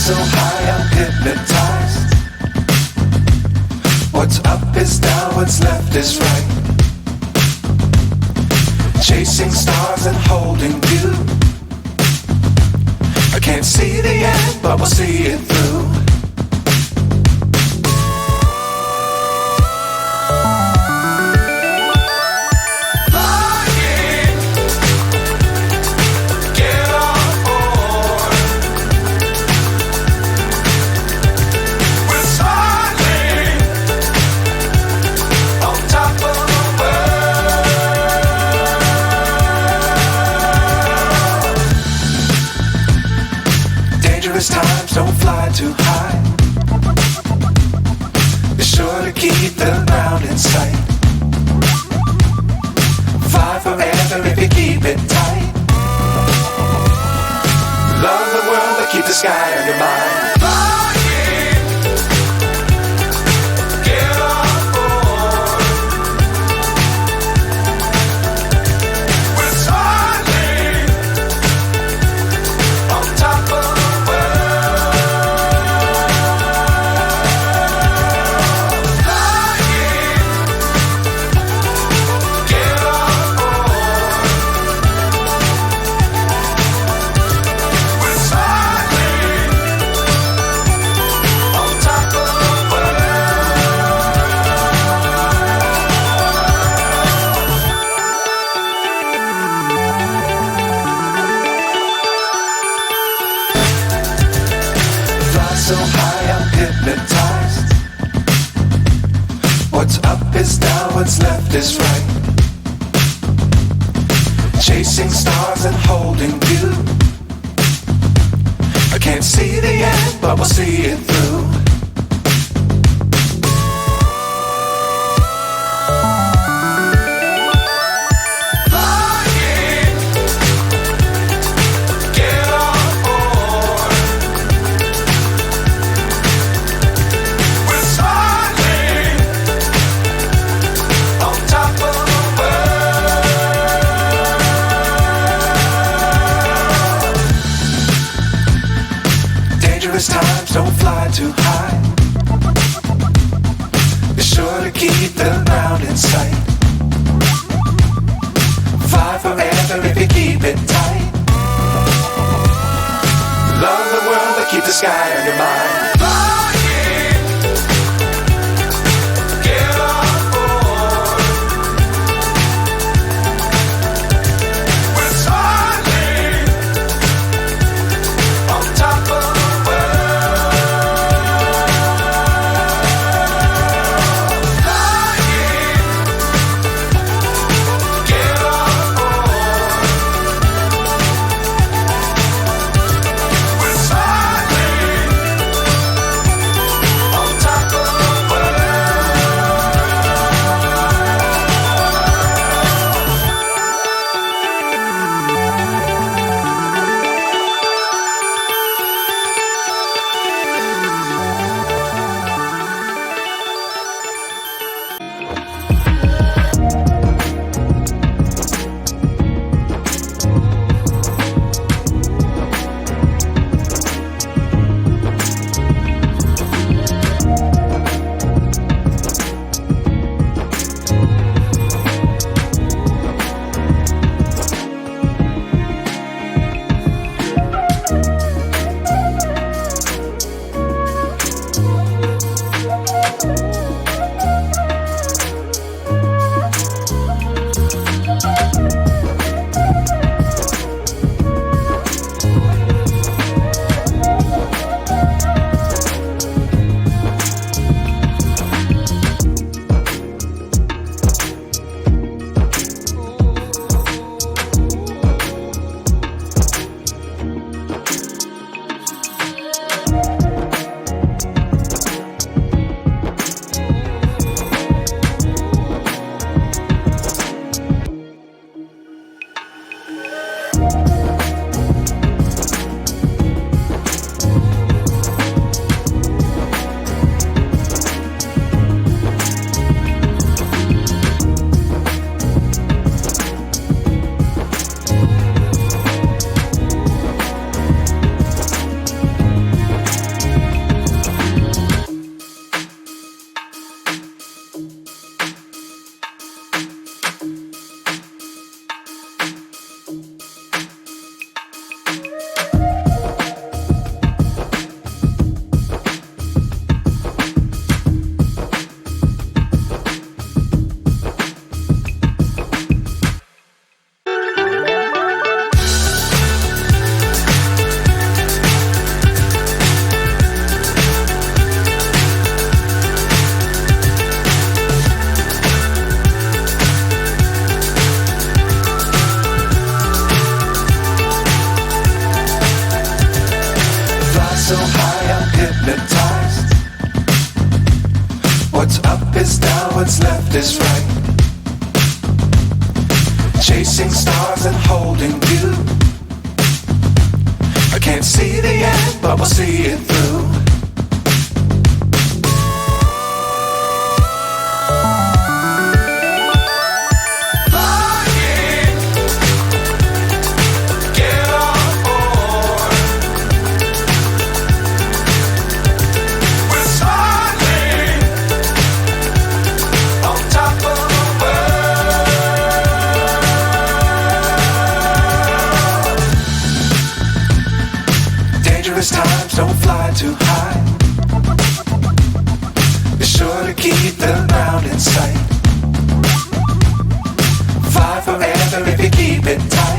so high I'm hypnotized. What's up is down, what's left is right. Chasing stars and holding you. I can't see the end, but we'll see it through. Times don't fly too high. Be sure to keep the ground in sight. Fly forever if you keep it tight. Love the world but keep the sky on your mind. So high I'm hypnotized. What's up is down, what's left is right. Chasing stars and holding you. I can't see the end, but we'll see it through. Times don't fly too high. Be sure to keep the ground in sight. Fly forever if you keep it tight. Love the world but keep the sky on your mind. so high I'm hypnotized. What's up is down, what's left is right. Chasing stars and holding you. I can't see the end, but we'll see it through. Times don't fly too high. Be sure to keep the ground in sight. Fly forever if you keep it tight.